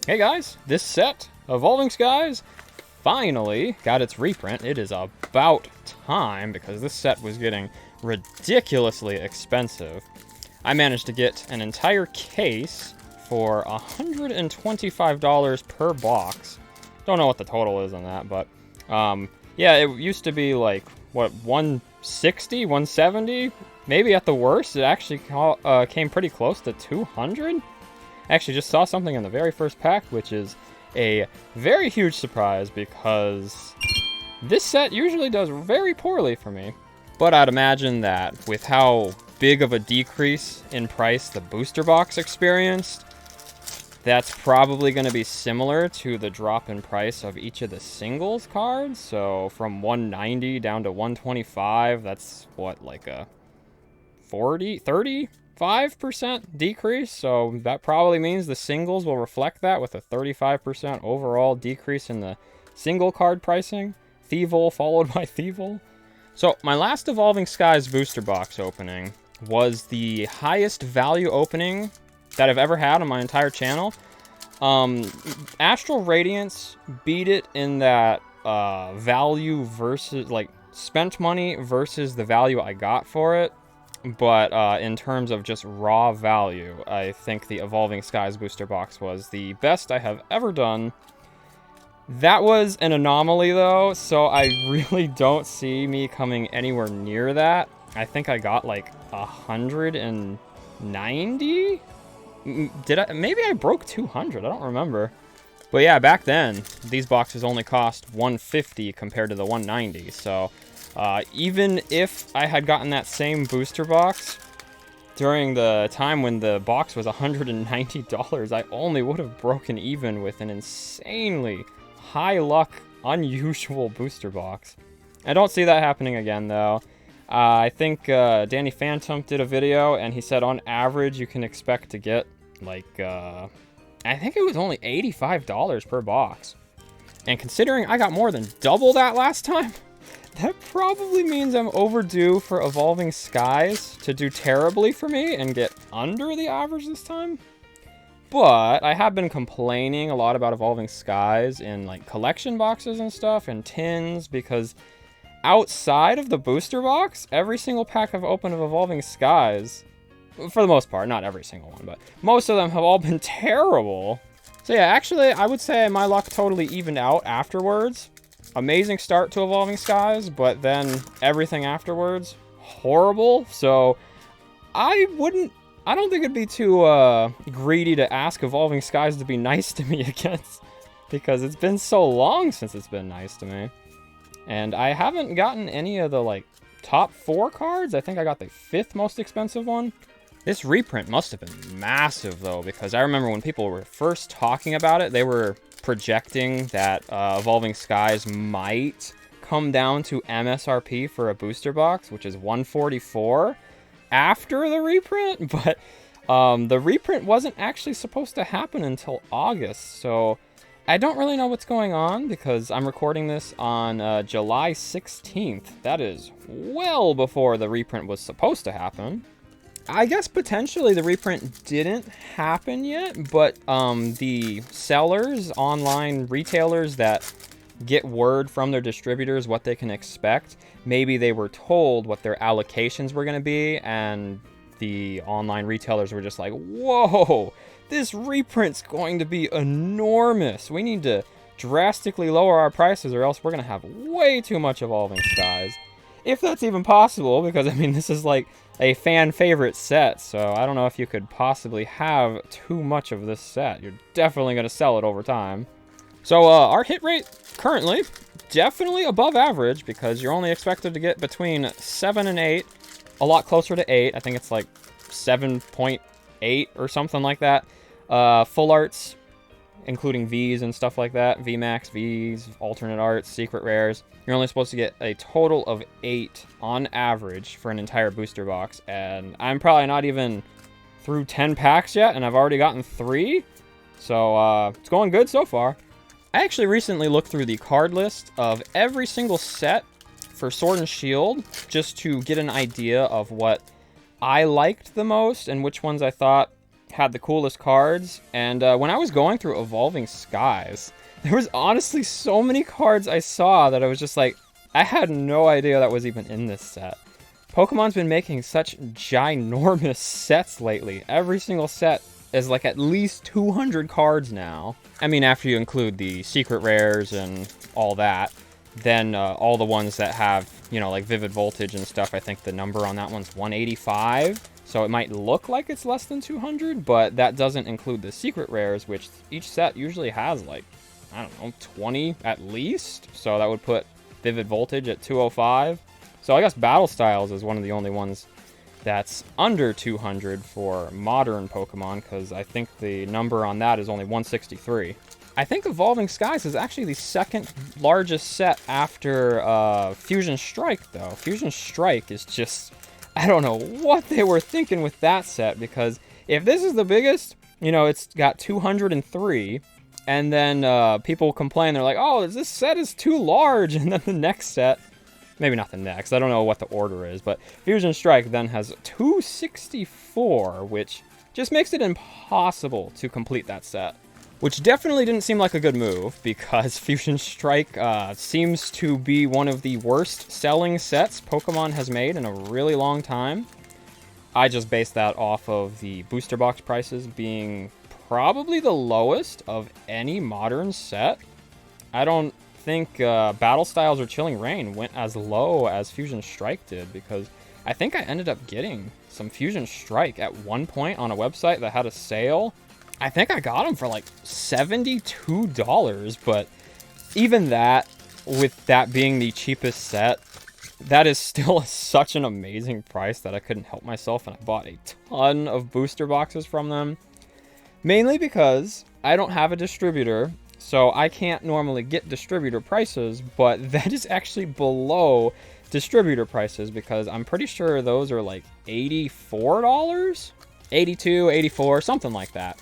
Hey guys, this set, Evolving Skies, finally got its reprint. It is about time because this set was getting ridiculously expensive. I managed to get an entire case for $125 per box. Don't know what the total is on that, but yeah, it used to be like, what, 160, 170? Maybe at the worst, it actually came pretty close to 200? Actually, just saw something in the very first pack, which is a very huge surprise because this set usually does very poorly for me. But I'd imagine that with how big of a decrease in price the booster box experienced, that's probably going to be similar to the drop in price of each of the singles cards. So from 190 down to 125, that's what, like a 35% decrease, so that probably means the singles will reflect that with a 35% overall decrease in the single card pricing. Thievel followed by Thievel. So my last Evolving Skies booster box opening was the highest value opening that I've ever had on my entire channel. Astral Radiance beat it in that value versus, like, spent money versus the value I got for it. But in terms of just raw value, I think the Evolving Skies booster box was the best I have ever done. That was an anomaly, though, so I really don't see me coming anywhere near that. I think I got like 190? Did I? Maybe I broke 200, I don't remember. But yeah, back then, these boxes only cost 150 compared to the 190, so even if I had gotten that same booster box during the time when the box was $190, I only would have broken even with an insanely high luck, unusual booster box. I don't see that happening again, though. I think Danny Phantom did a video, and he said on average you can expect to get, like, I think it was only $85 per box. And considering I got more than double that last time, that probably means I'm overdue for Evolving Skies to do terribly for me and get under the average this time. But I have been complaining a lot about Evolving Skies in, like, collection boxes and stuff and tins, because outside of the booster box, every single pack I've opened of Evolving Skies, for the most part, not every single one, but most of them have all been terrible. So yeah, actually, I would say my luck totally evened out afterwards. Amazing start to Evolving Skies, but then everything afterwards, horrible. So I don't think it'd be too greedy to ask Evolving Skies to be nice to me again, because it's been so long since it's been nice to me. And I haven't gotten any of the, like, top 4 cards. I think I got the 5th most expensive one. This reprint must have been massive, though, because I remember when people were first talking about it, they were projecting that Evolving Skies might come down to MSRP for a booster box, which is $144 after the reprint, but the reprint wasn't actually supposed to happen until August, so I don't really know what's going on because I'm recording this on July 16th. That is well before the reprint was supposed to happen. I guess potentially the reprint didn't happen yet, but the sellers, online retailers that get word from their distributors what they can expect, maybe they were told what their allocations were going to be, and the online retailers were just like, whoa, this reprint's going to be enormous. We need to drastically lower our prices or else we're going to have way too much Evolving Skies. If that's even possible, because, I mean, this is like a fan favorite set, so I don't know if you could possibly have too much of this set. You're definitely going to sell it over time. So our hit rate currently definitely above average, because you're only expected to get between 7 and 8, a lot closer to 8. I think it's like 7.8 or something like that. Full arts, including Vs and stuff like that, VMAX, Vs, alternate arts, secret rares. You're only supposed to get a total of 8 on average for an entire booster box, and I'm probably not even through 10 packs yet, and I've already gotten 3, so it's going good so far. I actually recently looked through the card list of every single set for Sword and Shield, just to get an idea of what I liked the most and which ones I thought had the coolest cards. And when I was going through Evolving Skies, there was honestly so many cards I saw that I was just like, I had no idea that was even in this set. Pokemon's been making such ginormous sets lately. Every single set is like at least 200 cards now. I mean, after you include the secret rares and all that, then all the ones that have, you know, like Vivid Voltage and stuff, I think the number on that one's 185. So it might look like it's less than 200, but that doesn't include the secret rares, which each set usually has like, I don't know, 20 at least. So that would put Vivid Voltage at 205. So I guess Battle Styles is one of the only ones that's under 200 for modern Pokemon, because I think the number on that is only 163. I think Evolving Skies is actually the second largest set after Fusion Strike, though. Fusion Strike is just, I don't know what they were thinking with that set, because if this is the biggest, you know, it's got 203, and then people complain, they're like, oh, this set is too large, and then the next set, maybe not the next, I don't know what the order is, but Fusion Strike then has 264, which just makes it impossible to complete that set. Which definitely didn't seem like a good move, because Fusion Strike seems to be one of the worst selling sets Pokemon has made in a really long time. I just based that off of the booster box prices being probably the lowest of any modern set. I don't think Battle Styles or Chilling Reign went as low as Fusion Strike did, because I think I ended up getting some Fusion Strike at one point on a website that had a sale. I think I got them for like $72, but even that, with that being the cheapest set, that is still such an amazing price that I couldn't help myself, and I bought a ton of booster boxes from them. Mainly because I don't have a distributor, so I can't normally get distributor prices, but that is actually below distributor prices, because I'm pretty sure those are like $84, 82, 84, something like that.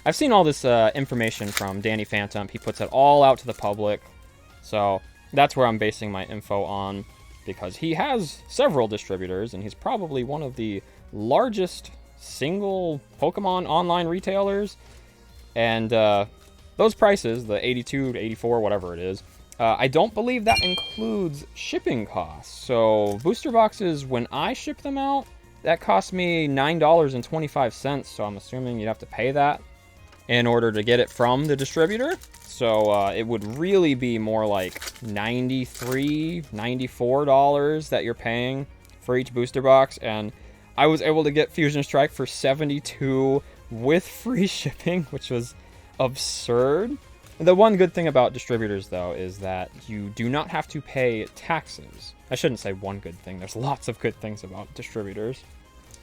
I've seen all this information from Danny Phantom. He puts it all out to the public, so that's where I'm basing my info on, because he has several distributors, and he's probably one of the largest single Pokemon online retailers. And those prices, the 82 to 84, whatever it is, I don't believe that includes shipping costs. So booster boxes, when I ship them out, that cost me $9.25, so I'm assuming you'd have to pay that in order to get it from the distributor. So it would really be more like $93, $94 that you're paying for each booster box. And I was able to get Fusion Strike for $72 with free shipping, which was absurd. The one good thing about distributors, though, is that you do not have to pay taxes. I shouldn't say one good thing. There's lots of good things about distributors.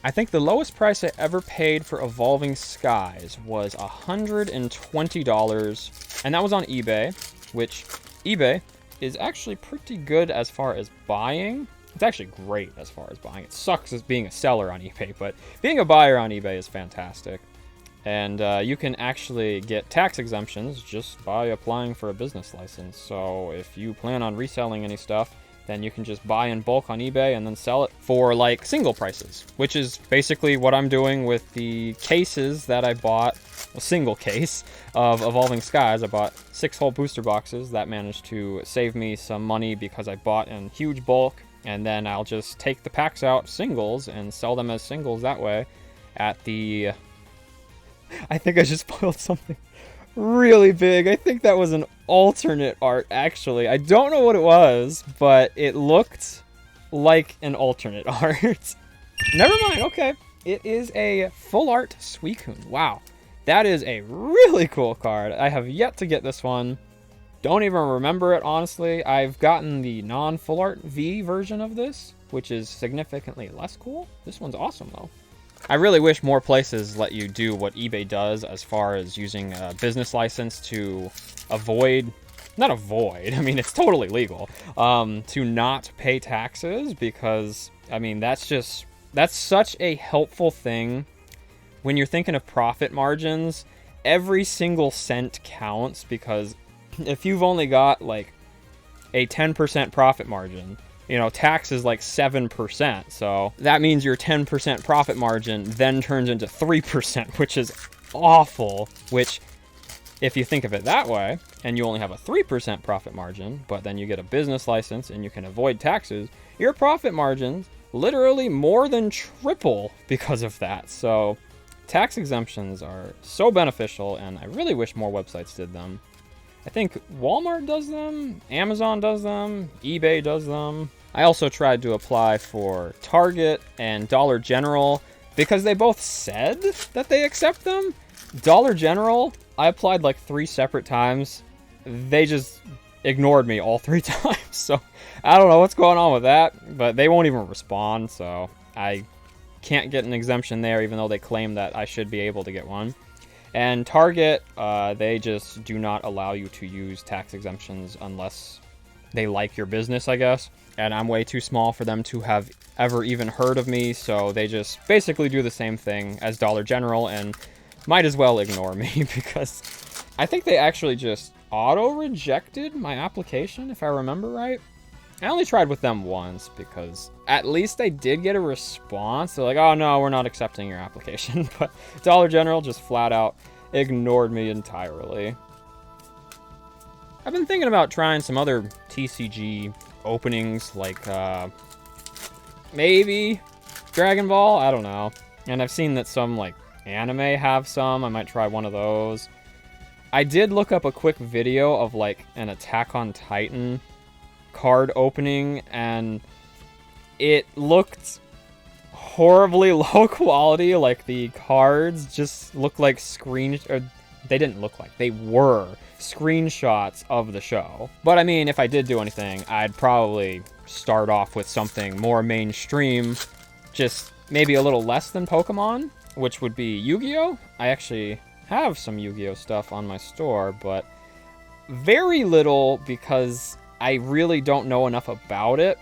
I think the lowest price I ever paid for Evolving Skies was $120, and that was on eBay, which eBay is actually pretty good as far as buying. It's actually great as far as buying. It sucks as being a seller on eBay, but being a buyer on eBay is fantastic. And you can actually get tax exemptions just by applying for a business license. So if you plan on reselling any stuff, then you can just buy in bulk on eBay and then sell it for like single prices, which is basically what I'm doing with the cases that I bought, a single case of Evolving Skies. I bought 6 whole booster boxes. That managed to save me some money because I bought in huge bulk, and then I'll just take the packs out singles and sell them as singles that way at the... I think I just spoiled something really big. I think that was an alternate art, actually. I don't know what it was, but it looked like an alternate art. Never mind, okay. It is a full art Suicune. Wow. That is a really cool card. I have yet to get this one. Don't even remember it, honestly. I've gotten the non-full art V version of this, which is significantly less cool. This one's awesome, though. I really wish more places let you do what eBay does as far as using a business license to avoid, not avoid, I mean, it's totally legal, to not pay taxes, because, I mean, that's such a helpful thing when you're thinking of profit margins. Every single cent counts, because if you've only got like a 10% profit margin, you know, tax is like 7%. So that means your 10% profit margin then turns into 3%, which is awful. Which, if you think of it that way, and you only have a 3% profit margin, but then you get a business license and you can avoid taxes, your profit margins literally more than triple because of that. So tax exemptions are so beneficial, and I really wish more websites did them. I think Walmart does them, Amazon does them, eBay does them. I also tried to apply for Target and Dollar General because they both said that they accept them. Dollar General, I applied like 3 separate times. They just ignored me all 3 times. So I don't know what's going on with that, but they won't even respond. So I can't get an exemption there, even though they claim that I should be able to get one. And Target, they just do not allow you to use tax exemptions unless they like your business, I guess. And I'm way too small for them to have ever even heard of me, so they just basically do the same thing as Dollar General and might as well ignore me because I think they actually just auto-rejected my application, if I remember right. I only tried with them once because at least I did get a response. They're like, oh no, we're not accepting your application. But Dollar General just flat out ignored me entirely. I've been thinking about trying some other TCG openings, like maybe Dragon Ball, I don't know. And I've seen that some like anime have some. I might try one of those. I did look up a quick video of like an Attack on Titan card opening, and it looked horribly low quality. Like the cards just looked like they didn't look like, they were screenshots of the show. But I mean, if I did do anything, I'd probably start off with something more mainstream, just maybe a little less than Pokemon, which would be Yu-Gi-Oh! I actually have some Yu-Gi-Oh! Stuff on my store, but very little because I really don't know enough about it.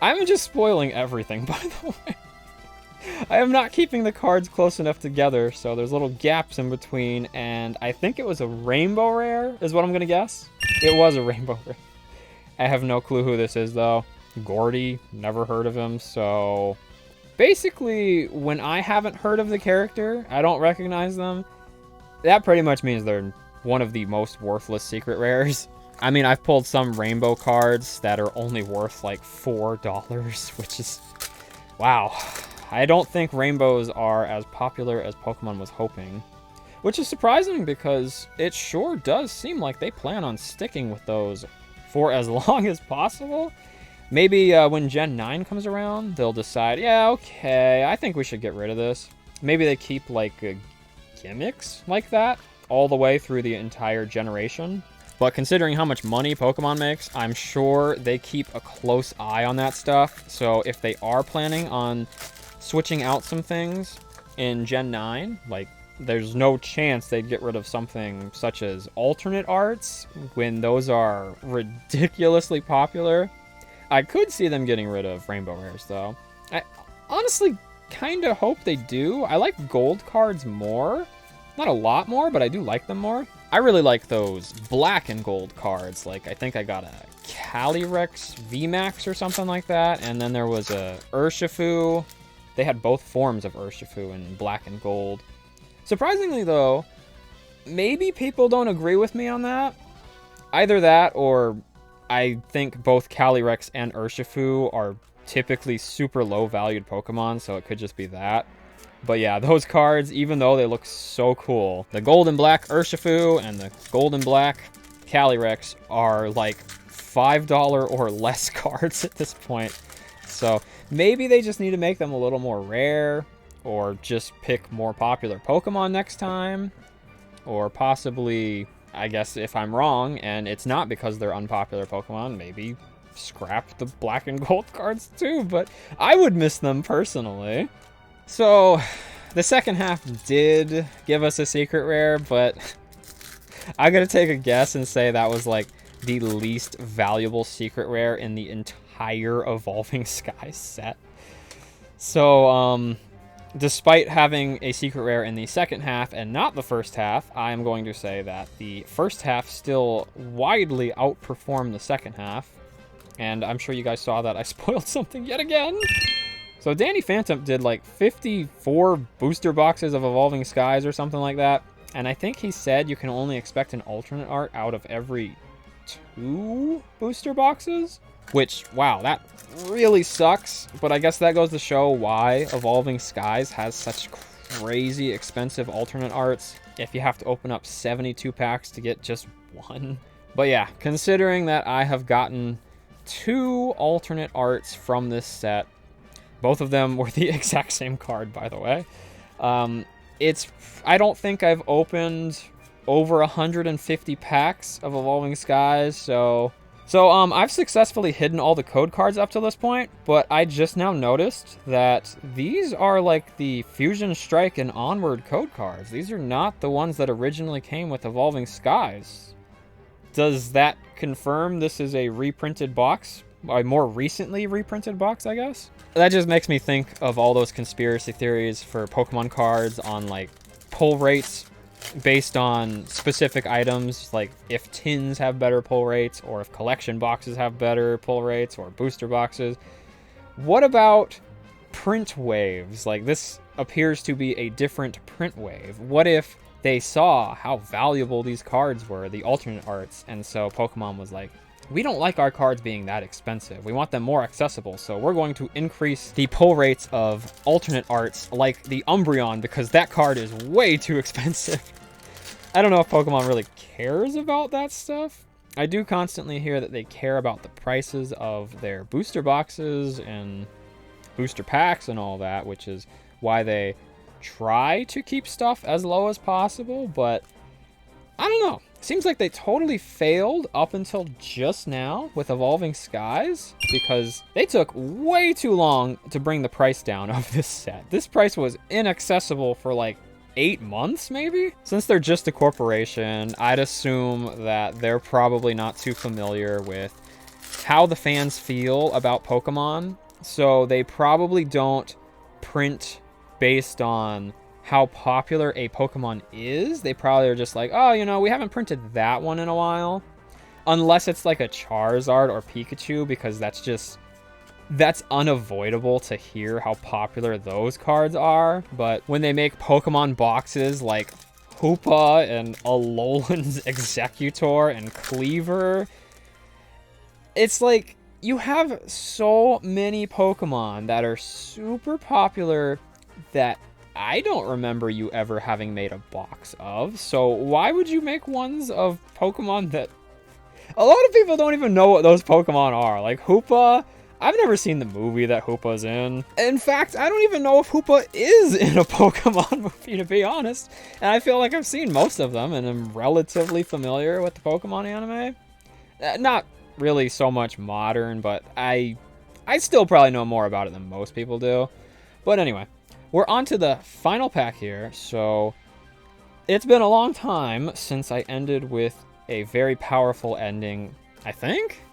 I'm just spoiling everything, by the way. I am not keeping the cards close enough together, so there's little gaps in between, and I think it was a rainbow rare, is what I'm gonna guess. It was a rainbow rare. I have no clue who this is, though. Gordy, never heard of him, so basically, when I haven't heard of the character, I don't recognize them, that pretty much means they're one of the most worthless secret rares. I mean, I've pulled some rainbow cards that are only worth like $4, which is, wow. I don't think rainbows are as popular as Pokemon was hoping, which is surprising because it sure does seem like they plan on sticking with those for as long as possible. Maybe when Gen 9 comes around, they'll decide, yeah, okay, I think we should get rid of this. Maybe they keep like gimmicks like that all the way through the entire generation. But considering how much money Pokemon makes, I'm sure they keep a close eye on that stuff. So if they are planning on switching out some things in Gen 9, like, there's no chance they'd get rid of something such as alternate arts when those are ridiculously popular. I could see them getting rid of rainbow rares, though. I honestly kind of hope they do. I like gold cards more. Not a lot more, but I do like them more. I really like those black and gold cards. Like, I think I got a Calyrex VMAX or something like that. And then there was a Urshifu. They had both forms of Urshifu in black and gold. Surprisingly, though, maybe people don't agree with me on that. Either that, or I think both Calyrex and Urshifu are typically super low-valued Pokemon, so it could just be that. But yeah, those cards, even though they look so cool, the gold and black Urshifu and the gold and black Calyrex are like $5 or less cards at this point. So maybe they just need to make them a little more rare, or just pick more popular Pokemon next time. Or possibly, I guess if I'm wrong and it's not because they're unpopular Pokemon, maybe scrap the black and gold cards too, but I would miss them personally. So, the second half did give us a secret rare, but I'm going to take a guess and say that was like the least valuable secret rare in the entire Evolving Skies set. So, despite having a secret rare in the second half and not the first half, I am going to say that the first half still widely outperformed the second half. And I'm sure you guys saw that I spoiled something yet again. So Danny Phantom did like 54 booster boxes of Evolving Skies or something like that. And I think he said you can only expect an alternate art out of every 2 booster boxes. Which, wow, that really sucks. But I guess that goes to show why Evolving Skies has such crazy expensive alternate arts if you have to open up 72 packs to get just 1. But yeah, considering that I have gotten 2 alternate arts from this set, both of them were the exact same card, by the way. I don't think I've opened over 150 packs of Evolving Skies, so I've successfully hidden all the code cards up to this point, but I just now noticed that these are like the Fusion Strike and Onward code cards. These are not the ones that originally came with Evolving Skies. Does that confirm this is a reprinted box? A more recently reprinted box, I guess? That just makes me think of all those conspiracy theories for Pokemon cards on like pull rates based on specific items, like if tins have better pull rates, or if collection boxes have better pull rates, or booster boxes. What about print waves? Like, this appears to be a different print wave. What if they saw how valuable these cards were, the alternate arts, and so Pokemon was like, we don't like our cards being that expensive. We want them more accessible, so we're going to increase the pull rates of alternate arts like the Umbreon because that card is way too expensive. I don't know if Pokemon really cares about that stuff. I do constantly hear that they care about the prices of their booster boxes and booster packs and all that, which is why they try to keep stuff as low as possible, but I don't know. Seems like they totally failed up until just now with Evolving Skies because they took way too long to bring the price down of this set. This price was inaccessible for like 8 months, maybe? Since they're just a corporation, I'd assume that they're probably not too familiar with how the fans feel about Pokemon, so they probably don't print based on how popular a Pokemon is. They probably are just like, oh, you know, we haven't printed that one in a while. Unless it's like a Charizard or Pikachu, because that's unavoidable to hear how popular those cards are. But when they make Pokemon boxes like Hoopa and Alolan's Executor and Cleaver, it's like you have so many Pokemon that are super popular that I don't remember you ever having made a box of. So why would you make ones of Pokemon that a lot of people don't even know what those Pokemon are? Like Hoopa, I've never seen the movie that Hoopa's in. In fact, I don't even know if Hoopa is in a Pokemon movie, to be honest. And I feel like I've seen most of them and I'm relatively familiar with the Pokemon anime. Not really so much modern, but I still probably know more about it than most people do. But anyway, we're on to the final pack here. So it's been a long time since I ended with a very powerful ending, I think?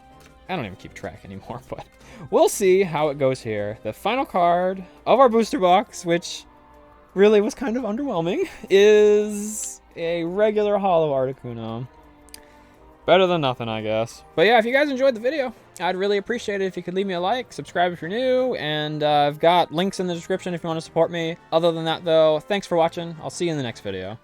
I don't even keep track anymore, but we'll see how it goes here. The final card of our booster box, which really was kind of underwhelming, is a regular Holo Articuno. Better than nothing, I guess. But yeah, if you guys enjoyed the video, I'd really appreciate it if you could leave me a like, subscribe if you're new, and I've got links in the description if you want to support me. Other than that, though, thanks for watching. I'll see you in the next video.